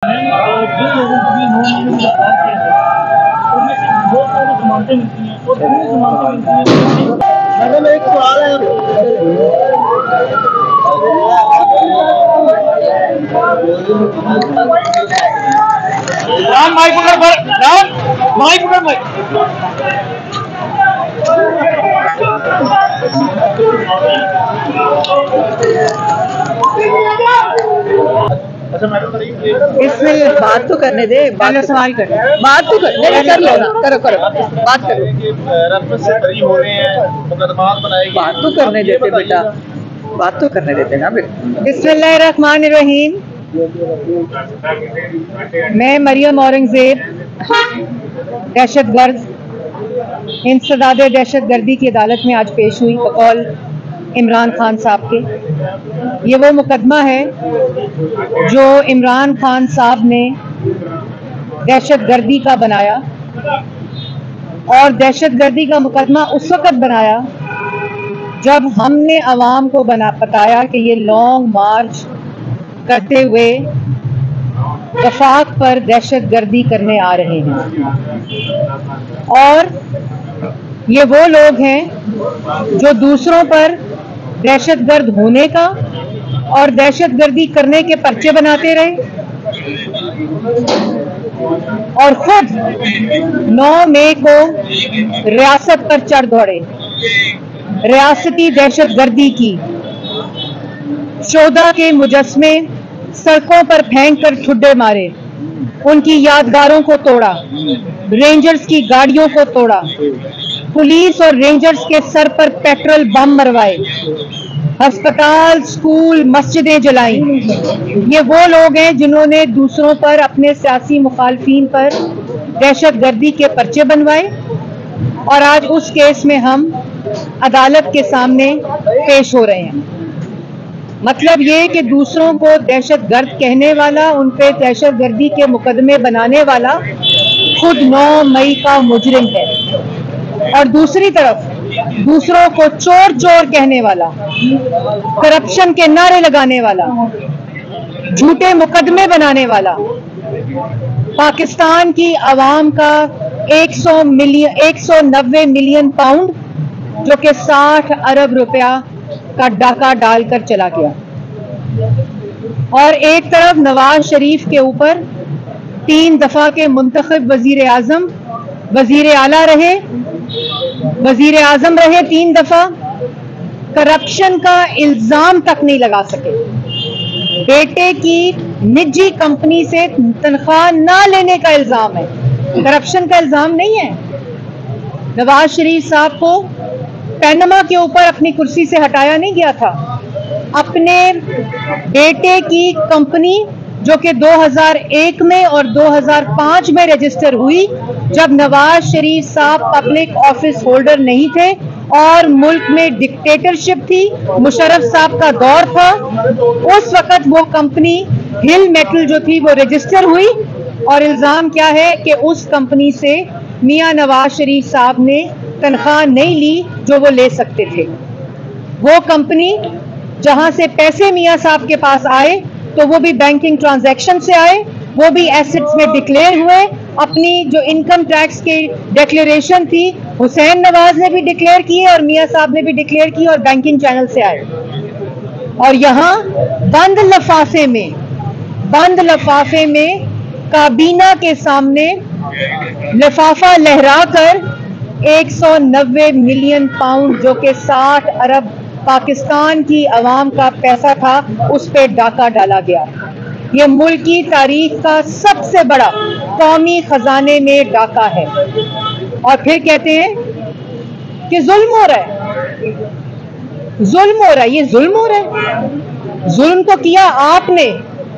और जिन लोगों को भी 9 महीने में गिरफ्तार किया है उनमें से बहुत सारी जमानतें मिलती हैं और पूरी जमानतें मिलती हैं। मैडम एक सवाल है, माइक पकड़, माइक पकड़, माइक। अच्छा मैडम इसमें बात तो करने दे, सवाल कर, बात तो कर लो ना, करो बात करो। रस्म से बरी हो रहे हैं, मुकदमात बनाएगी, बात तो करने देते बेटा, बात तो करने देते ना बेटा। बिस्मिल्लाहिर्रहमानिर्रहीम। मैं मरियम औरंगजेब दहशतगर्द इंसदाद दहशतगर्दी की अदालत में आज पेश हुई बकौल इमरान खान साहब के। ये वो मुकदमा है जो इमरान खान साहब ने दहशतगर्दी का बनाया, और दहशतगर्दी का मुकदमा उस वक़्त बनाया जब हमने अवाम को बताया कि ये लॉन्ग मार्च करते हुए वफाक पर दहशतगर्दी करने आ रहे हैं। और ये वो लोग हैं जो दूसरों पर दहशतगर्द होने का और दहशतगर्दी करने के पर्चे बनाते रहे और खुद 9 मई को रियासत पर चढ़ दौड़े, रियासती दहशतगर्दी की। 14 के मुजस्मे सड़कों पर फेंककर ठुड्डे मारे, उनकी यादगारों को तोड़ा, रेंजर्स की गाड़ियों को तोड़ा, पुलिस और रेंजर्स के सर पर पेट्रोल बम मरवाए, अस्पताल, स्कूल, मस्जिदें जलाई। ये वो लोग हैं जिन्होंने दूसरों पर, अपने सियासी मुखालफीन पर दहशतगर्दी के पर्चे बनवाए, और आज उस केस में हम अदालत के सामने पेश हो रहे हैं। मतलब ये कि दूसरों को दहशतगर्द कहने वाला, उन पे दहशतगर्दी के मुकदमे बनाने वाला खुद 9 मई का मुजरिम है, और दूसरी तरफ दूसरों को चोर चोर कहने वाला, करप्शन के नारे लगाने वाला, झूठे मुकदमे बनाने वाला, पाकिस्तान की आवाम का 190 मिलियन पाउंड जो कि 60 अरब रुपया का डाका डालकर चला गया। और एक तरफ नवाज शरीफ के ऊपर 3 दफा के मुंतखब वजीर आजम, वजीर आला रहे, वजीर आजम रहे 3 दफा, करप्शन का इल्जाम तक नहीं लगा सके। बेटे की निजी कंपनी से तनख्वाह ना लेने का इल्जाम है, करप्शन का इल्जाम नहीं है। नवाज शरीफ साहब को पैनमा के ऊपर अपनी कुर्सी से हटाया नहीं गया था। अपने बेटे की कंपनी जो कि 2001 में और 2005 में रजिस्टर हुई, जब नवाज शरीफ साहब पब्लिक ऑफिस होल्डर नहीं थे और मुल्क में डिक्टेटरशिप थी, मुशर्रफ साहब का दौर था, उस वक्त वो कंपनी हिल मेटल जो थी वो रजिस्टर हुई। और इल्जाम क्या है कि उस कंपनी से मियां नवाज शरीफ साहब ने तनख्वाह नहीं ली जो वो ले सकते थे। वो कंपनी जहां से पैसे मियां साहब के पास आए तो वो भी बैंकिंग ट्रांजैक्शन से आए, वो भी एसेट्स में डिक्लेयर हुए। अपनी जो इनकम टैक्स की डिक्लेरेशन थी हुसैन नवाज ने भी डिक्लेयर की और मियां साहब ने भी डिक्लेयर की और बैंकिंग चैनल से आए। और यहाँ बंद लफाफे में काबीना के सामने लिफाफा लहराकर 190 मिलियन पाउंड जो कि 60 अरब पाकिस्तान की आवाम का पैसा था, उस पे डाका डाला गया। ये मुल्क की तारीख का सबसे बड़ा कौमी खजाने में डाका है। और फिर कहते हैं कि जुल्म हो रहा है, जुल्म हो रहा है। ये जुल्म हो रहा है, जुल्म तो किया आपने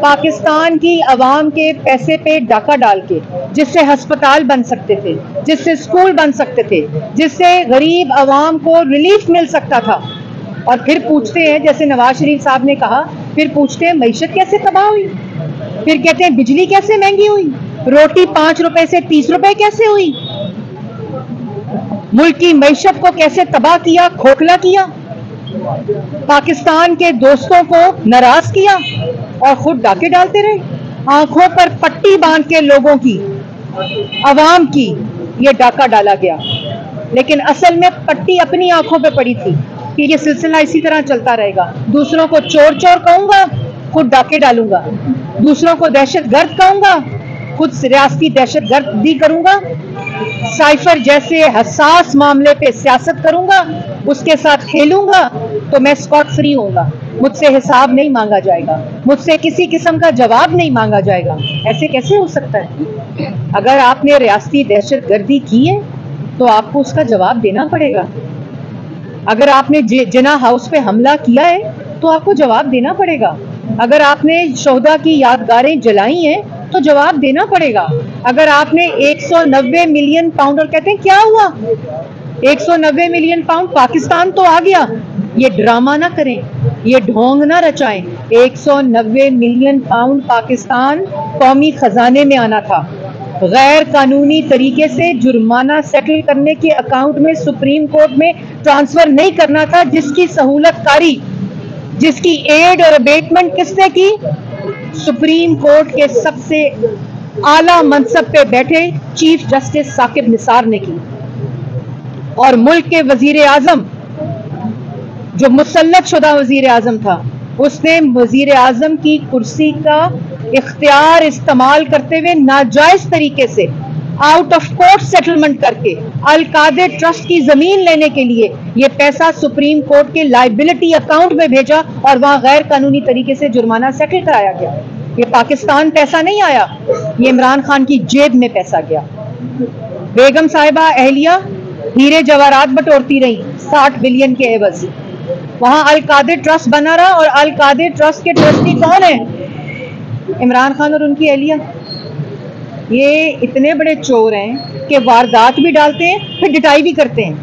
पाकिस्तान की आवाम के पैसे पे डाका डाल के, जिससे अस्पताल बन सकते थे, जिससे स्कूल बन सकते थे, जिससे गरीब आवाम को रिलीफ मिल सकता था। और फिर पूछते हैं, जैसे नवाज शरीफ साहब ने कहा, फिर पूछते हैं मईशत कैसे तबाह हुई, फिर कहते हैं बिजली कैसे महंगी हुई, रोटी 5 रुपए से 30 रुपए कैसे हुई, मुल्क की मईशत को कैसे तबाह किया, खोखला किया, पाकिस्तान के दोस्तों को नाराज किया और खुद डाके डालते रहे। आंखों पर पट्टी बांध के लोगों की, अवाम की ये डाका डाला गया, लेकिन असल में पट्टी अपनी आंखों पे पड़ी थी कि ये सिलसिला इसी तरह चलता रहेगा। दूसरों को चोर चोर कहूंगा, खुद डाके डालूंगा। दूसरों को दहशतगर्द कहूंगा, खुद रियासती दहशतगर्दी करूंगा। साइफर जैसे हसास मामले पे सियासत करूंगा, उसके साथ खेलूंगा तो मैं स्कॉट फ्री होऊंगा। मुझसे हिसाब नहीं मांगा जाएगा, मुझसे किसी किस्म का जवाब नहीं मांगा जाएगा। ऐसे कैसे हो सकता है? अगर आपने रियासती दहशतगर्दी की है तो आपको उसका जवाब देना पड़ेगा। अगर आपने जिना हाउस पे हमला किया है तो आपको जवाब देना पड़ेगा। अगर आपने शोहदा की यादगारें जलाई हैं तो जवाब देना पड़ेगा। अगर आपने 190 मिलियन पाउंड, और कहते हैं क्या हुआ, 190 मिलियन पाउंड पाकिस्तान तो आ गया। ये ड्रामा ना करें, ये ढोंग ना रचाएं। 190 मिलियन पाउंड पाकिस्तान कौमी खजाने में आना था। गैर कानूनी तरीके से जुर्माना सेटल करने के अकाउंट में सुप्रीम कोर्ट में ट्रांसफर नहीं करना था, जिसकी सहूलतकारी, जिसकी एड और अबेटमेंट किसने की? सुप्रीम कोर्ट के सबसे आला मनसब पे बैठे चीफ जस्टिस साकिब निसार ने की। और मुल्क के वजीर आजम, जो मुसल्लत शुदा वजीर आजम था, उसने वजीर आजम की कुर्सी का इख्तियार इस्तेमाल करते हुए नाजायज तरीके से आउट ऑफ कोर्ट सेटलमेंट करके अल कादिर ट्रस्ट की जमीन लेने के लिए ये पैसा सुप्रीम कोर्ट के लाइबिलिटी अकाउंट में भेजा और वहां गैर कानूनी तरीके से जुर्माना सेटल कराया गया। ये पाकिस्तान पैसा नहीं आया, ये इमरान खान की जेब में पैसा गया। बेगम साहिबा अहलिया हीरे जवाहरात बटोरती रही 60 बिलियन के एवज। वहां अल कादिर ट्रस्ट बना रहा, और अल कादिर ट्रस्ट के ट्रस्टी कौन है? इमरान खान और उनकी अहलिया। ये इतने बड़े चोर हैं कि वारदात भी डालते हैं, फिर डिटाई भी करते हैं।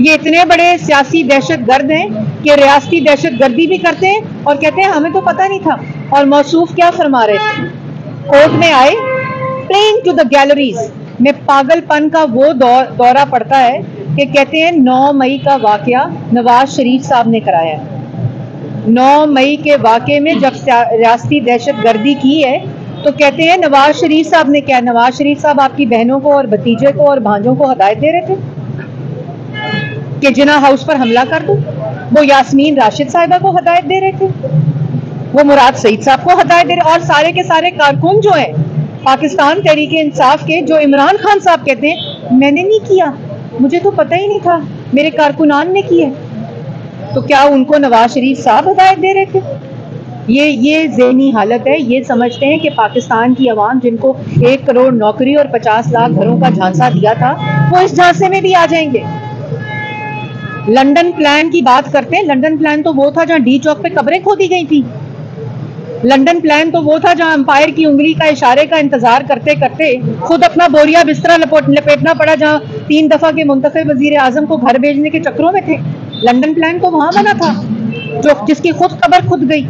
ये इतने बड़े सियासी दहशतगर्द हैं कि रियासती दहशतगर्दी भी करते हैं और कहते हैं हमें तो पता नहीं था। और मौसूफ क्या फरमा रहे थे? कोर्ट में आए, प्लेइंग टू द गैलरीज में पागलपन का वो दौरा पड़ता है कि कहते हैं 9 मई का वाकया नवाज शरीफ साहब ने कराया है। 9 मई के वाकये में जब रियासती दहशतगर्दी की है तो कहते हैं नवाज शरीफ साहब ने क्या? नवाज शरीफ साहब आपकी बहनों को और भतीजे को और भांजों को हदायत दे रहे थे कि जिना हाउस पर हमला कर दो। वो यास्मीन राशिद साहिबा को हदायत दे रहे थे, वो मुराद सईद साहब को हदायत दे रहे, और सारे के सारे कारकुन जो हैं पाकिस्तान तहरीक इंसाफ के, जो इमरान खान साहब कहते हैं मैंने नहीं किया, मुझे तो पता ही नहीं था, मेरे कारकुनान ने किए। तो क्या उनको नवाज शरीफ साहब हदायत दे रहे थे? ये ज़हनी हालत है। ये समझते हैं कि पाकिस्तान की आवाम जिनको 1 करोड़ नौकरी और 50 लाख घरों का झांसा दिया था, वो इस झांसे में भी आ जाएंगे। लंदन प्लान की बात करते हैं। लंदन प्लान तो वो था जहां डी चौक पे कब्रें खोदी गई थी। लंदन प्लान तो वो था जहां अंपायर की उंगली का इशारे का इंतजार करते करते खुद अपना बोरिया बिस्तरा लपेटना पड़ा, जहां 3 दफा के मुंतखब वजीर आजम को घर भेजने के चक्करों में थे। लंदन प्लान तो वहां बना था जो जिसकी खुद कब्र खुद गई।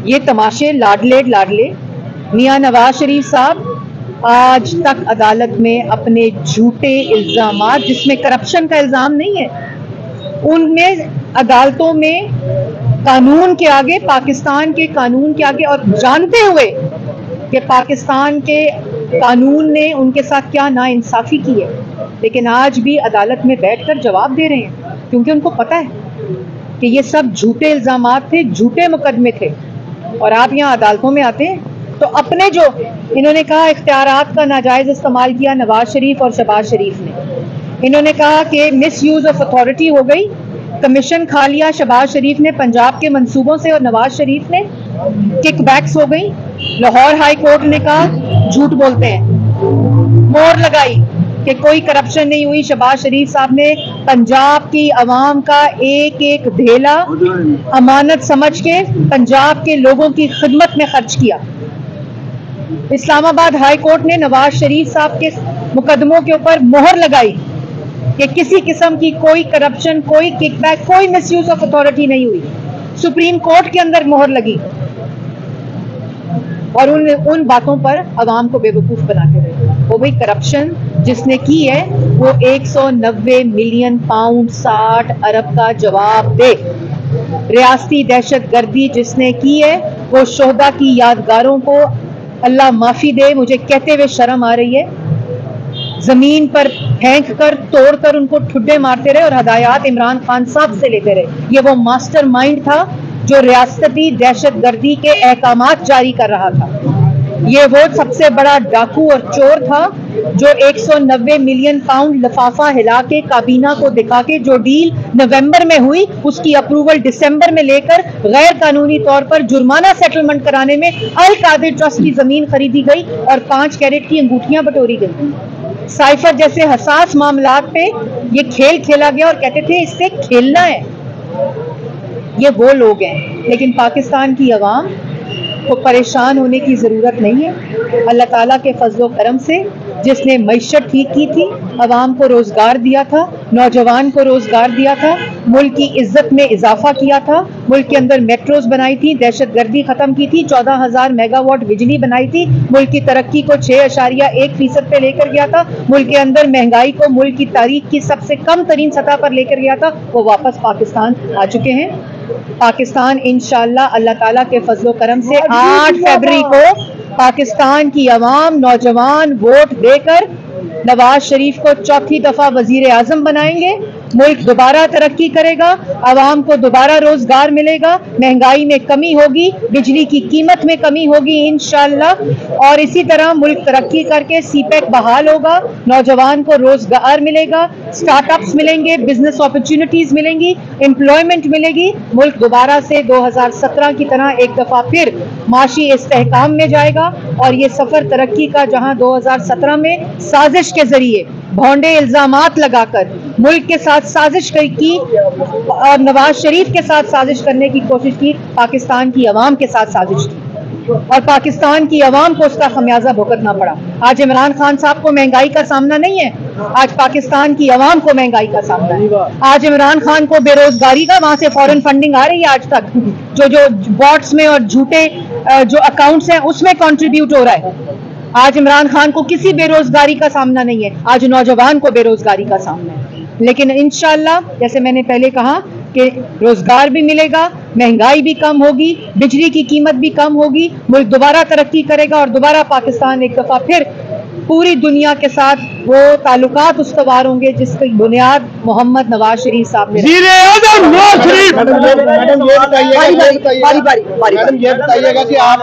ये तमाशे लाडले मियां नवाज शरीफ साहब आज तक अदालत में अपने झूठे इल्जामात, जिसमें करप्शन का इल्जाम नहीं है, उनमें अदालतों में कानून के आगे, पाकिस्तान के कानून के आगे, और जानते हुए कि पाकिस्तान के कानून ने उनके साथ क्या नाइंसाफी की है, लेकिन आज भी अदालत में बैठकर जवाब दे रहे हैं, क्योंकि उनको पता है कि ये सब झूठे इल्जामात थे, झूठे मुकदमे थे। और आप यहाँ अदालतों में आते हैं तो अपने जो इन्होंने कहा इख्तियारात का नाजायज इस्तेमाल किया नवाज शरीफ और शहबाज शरीफ ने। इन्होंने कहा कि मिस यूज ऑफ अथॉरिटी हो गई, कमीशन खा लिया शहबाज शरीफ ने पंजाब के मंसूबों से और नवाज शरीफ ने, किकबैक्स हो गई। लाहौर हाई कोर्ट ने कहा झूठ बोलते हैं, मोहर लगाई कि कोई करप्शन नहीं हुई। शहबाज शरीफ साहब ने पंजाब की आवाम का एक एक धेला अमानत समझ के पंजाब के लोगों की खिदमत में खर्च किया। इस्लामाबाद हाई कोर्ट ने नवाज शरीफ साहब के मुकदमों के ऊपर मोहर लगाई कि किसी किस्म की कोई करप्शन, कोई किकबैक, कोई मिसयूज ऑफ अथॉरिटी नहीं हुई। सुप्रीम कोर्ट के अंदर मोहर लगी और उन बातों पर अवाम को बेवकूफ बनाते रहे। वो वही करप्शन जिसने की है वो 190 मिलियन पाउंड 60 अरब का जवाब दे। रियासती दहशतगर्दी जिसने की है वो शोहदा की यादगारों को अल्लाह माफ़ी दे। मुझे कहते हुए शर्म आ रही है, जमीन पर फेंक कर तोड़ कर उनको ठुड्डे मारते रहे और हदायत इमरान खान साहब से लेते रहे। ये वो मास्टरमाइंड था जो रियासती दहशतगर्दी के अहकामात जारी कर रहा था। ये वो सबसे बड़ा डाकू और चोर था जो 190 मिलियन पाउंड लिफाफा हिला के काबीना को दिखा के जो डील नवंबर में हुई उसकी अप्रूवल दिसंबर में लेकर गैर कानूनी तौर पर जुर्माना सेटलमेंट कराने में अल कादिर ट्रस्ट की जमीन खरीदी गई और 5 कैरेट की अंगूठियां बटोरी गई। साइफर जैसे हसास मामलात पे ये खेल खेला गया और कहते थे इससे खेलना है। ये वो लोग हैं, लेकिन पाकिस्तान की अवाम को परेशान होने की ज़रूरत नहीं है। अल्लाह ताला के फजलो करम से जिसने मईशत ठीक की थी, अवाम को रोज़गार दिया था, नौजवान को रोज़गार दिया था, मुल्क की इज्जत में इजाफा किया था, मुल्क के अंदर मेट्रोज बनाई थी, दहशतगर्दी ख़त्म की थी, 14,000 मेगावाट बिजली बनाई थी, मुल्क की तरक्की को 6.1% पे लेकर गया था, मुल्क के अंदर महंगाई को मुल्क की तारीख की सबसे कम तरीन सतह पर लेकर गया था। वो वापस पाकिस्तान आ चुके हैं। पाकिस्तान इंशाअल्लाह अल्लाह ताला के फजलो करम से 8 फरवरी को पाकिस्तान की अवाम नौजवान वोट देकर नवाज शरीफ को चौथी दफा वजीर आजम बनाएंगे। मुल्क दोबारा तरक्की करेगा, अवाम को दोबारा रोजगार मिलेगा, महंगाई में कमी होगी, बिजली की कीमत में कमी होगी इंशाअल्लाह। और इसी तरह मुल्क तरक्की करके सीपेक बहाल होगा, नौजवान को रोजगार मिलेगा, स्टार्टअप्स मिलेंगे, बिजनेस अपॉर्चुनिटीज मिलेंगी, एम्प्लॉयमेंट मिलेगी। मुल्क दोबारा से 2017 की तरह एक दफा फिर माशी इस्तेहकाम में जाएगा और ये सफर तरक्की का, जहां 2017 में साजिश के जरिए भौंडे इल्जामात लगाकर मुल्क के साथ साजिश की और नवाज शरीफ के साथ साजिश करने की कोशिश की, पाकिस्तान की अवाम के साथ साजिश की और पाकिस्तान की अवाम को उसका खमियाजा भुगतना पड़ा। आज इमरान खान साहब को महंगाई का सामना नहीं है, आज पाकिस्तान की अवाम को महंगाई का सामना है। आज इमरान खान को बेरोजगारी का, वहां से फॉरेन फंडिंग आ रही है, आज तक जो बॉट्स में और झूठे जो अकाउंट्स हैं उसमें कंट्रीब्यूट हो रहा है। आज इमरान खान को किसी बेरोजगारी का सामना नहीं है, आज नौजवान को बेरोजगारी का सामना है। लेकिन इंशाअल्लाह जैसे मैंने पहले कहा कि रोजगार भी मिलेगा, महंगाई भी कम होगी, बिजली की कीमत भी कम होगी, मुल्क दोबारा तरक्की करेगा और दोबारा पाकिस्तान एक दफा फिर पूरी दुनिया के साथ वो ताल्लुकात उस्तवार होंगे जिसकी बुनियाद मोहम्मद नवाज शरीफ साहब ने। बताइएगा कि आप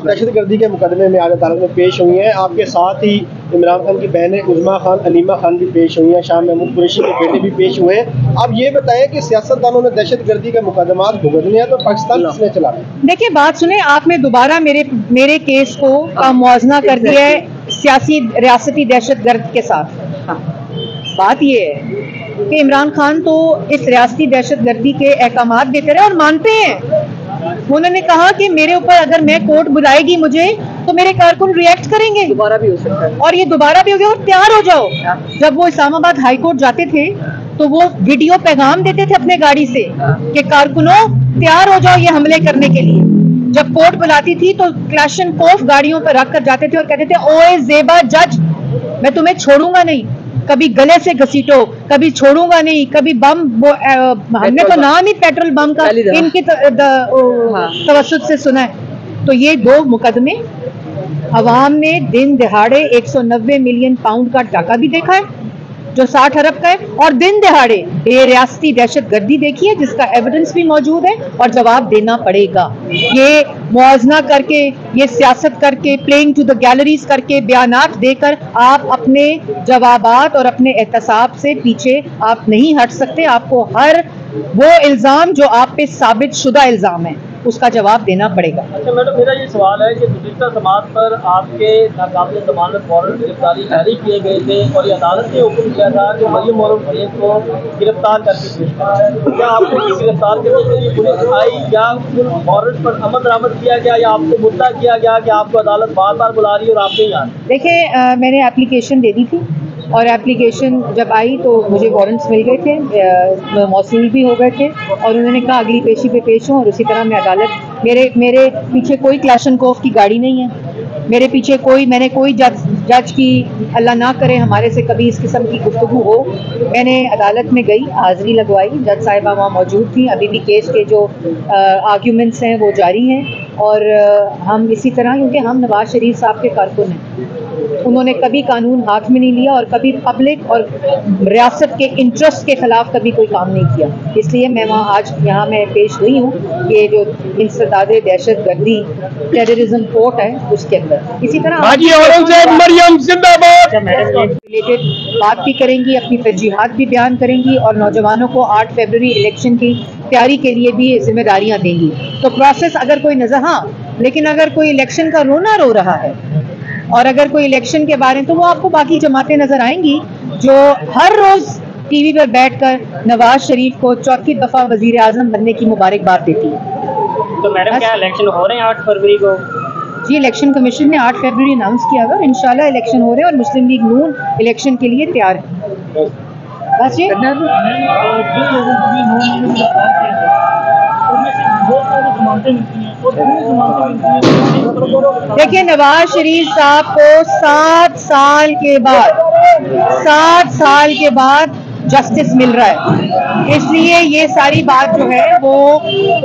दहशतगर्दी के मुकदमे में आज अदालत में पेश हुई हैं, आपके साथ ही इमरान खान की बहन उज़मा खान, अलीमा खान भी पेश हुई हैं, शाह महमूद कुरैशी के बेटे भी पेश हुए हैं। अब ये बताएं कि सियासतदानों ने दहशतगर्दी के मुकदमात भुगतने हैं तो पाकिस्तान किसने चला? देखिए बात सुने, आपने दोबारा मेरे केस को का मुआवजा कर दिया है सियासी रियासती दहशतगर्द के साथ। बात ये है कि इमरान खान तो इस रियासती दहशतगर्दी के अहकामात देते रहे और मानते हैं। उन्होंने कहा कि मेरे ऊपर अगर मैं कोर्ट बुलाएगी मुझे तो मेरे कारकुन रिएक्ट करेंगे, दोबारा भी हो सकता है और ये दोबारा भी हो गया और तैयार हो जाओ। जब वो इस्लामाबाद हाई कोर्ट जाते थे तो वो वीडियो पैगाम देते थे अपने गाड़ी से कि कारकुनों तैयार हो जाओ ये हमले करने के लिए। जब कोर्ट बुलाती थी तो क्लाशनकोफ गाड़ियों पर रख कर जाते थे और कहते थे ओए जेबा जज, मैं तुम्हें छोड़ूंगा नहीं, कभी गले से घसीटो, कभी छोड़ूंगा नहीं, कभी बम हमने तो नाम ही पेट्रोल बम का इनके तवस्सुत से सुना है। तो ये 2 मुकदमे अवाम ने दिन दिहाड़े 190 मिलियन पाउंड का डाका भी देखा है जो 60 अरब का है और दिन दिहाड़े बेरियासती दहशतगर्दी देखी है जिसका एविडेंस भी मौजूद है और जवाब देना पड़ेगा। ये मुआवजा करके, ये सियासत करके, प्लेइंग टू द गैलरीज करके, बयानात देकर आप अपने जवाबात और अपने एहतसाब से पीछे आप नहीं हट सकते। आपको हर वो इल्ज़ाम जो आप पे साबित शुदा इल्ज़ाम है उसका जवाब देना पड़ेगा। अच्छा मैडम, मेरा ये सवाल है कि गुज़िश्ता समात पर आपके नाकाबिल ज़मानत वारंट गिरफ्तारी जारी किए गए थे और ये अदालत ने हुक्म किया था कि मरियम मोहम्मद फरीद को गिरफ्तार करके पेश करें। क्या आपको गिरफ्तार करने के लिए पुलिस आई या वारंट पर अमल दरामद किया गया या आपको मुद्दा किया गया कि आपको अदालत बार बार बुला रही है और आप नहीं आ रहे? देखिए मैंने एप्लीकेशन दे दी थी और एप्लीकेशन जब आई तो मुझे वारंट्स मिल गए थे, मौसूल भी हो गए थे और उन्होंने कहा अगली पेशी पे पेश हूँ और उसी तरह मैं अदालत, मेरे पीछे कोई क्लाशनकोफ की गाड़ी नहीं है, मेरे पीछे मैंने कोई जज की अल्लाह ना करे हमारे से कभी इस किस्म की गुफ्तगू हो। मैंने अदालत में गई, हाज़िरी लगवाई, जज साहिबा वहाँ मौजूद थी। अभी भी केस के जो आर्ग्यूमेंट्स हैं वो जारी हैं और हम इसी तरह, क्योंकि हम नवाज शरीफ साहब के कारकुन हैं, उन्होंने कभी कानून हाथ में नहीं लिया और कभी पब्लिक और रियासत के इंटरेस्ट के खिलाफ कभी कोई काम नहीं किया। इसलिए मैं वहाँ आज यहाँ मैं पेश हुई हूँ, ये जो इंसदाद दहशत गर्दी टेररिज्म कोर्ट है उसके अंदर। इसी तरह रिलेटेड बात भी करेंगी, अपनी तरजीहात भी बयान करेंगी और नौजवानों को 8 फरवरी इलेक्शन की तैयारी के लिए भी जिम्मेदारियाँ देंगी। तो प्रोसेस अगर कोई नजर, हाँ, लेकिन अगर कोई इलेक्शन का रोना रो रहा है और अगर कोई इलेक्शन के बारे में, तो वो आपको बाकी जमातें नजर आएंगी जो हर रोज टीवी पर बैठकर नवाज शरीफ को चौथी दफा वजीर आजम बनने की मुबारकबाद देती है। तो मैडम क्या इलेक्शन हो रहे हैं 8 फरवरी को? जी, इलेक्शन कमीशन ने 8 फरवरी अनाउंस किया हुआ, इंशाल्लाह इलेक्शन हो रहे हैं और मुस्लिम लीग नून इलेक्शन के लिए तैयार है। बस ये देखिए, नवाज शरीफ साहब को 7 साल के बाद जस्टिस मिल रहा है, इसलिए ये सारी बात जो है वो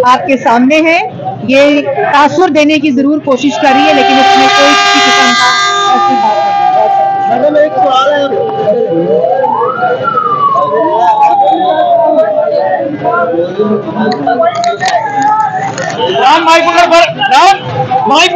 आपके सामने है। ये तासुर देने की जरूर कोशिश कर रही है, लेकिन इसमें कोई किसी किस्म का ऐसी बात नहीं। मैडम एक सवाल है, माइक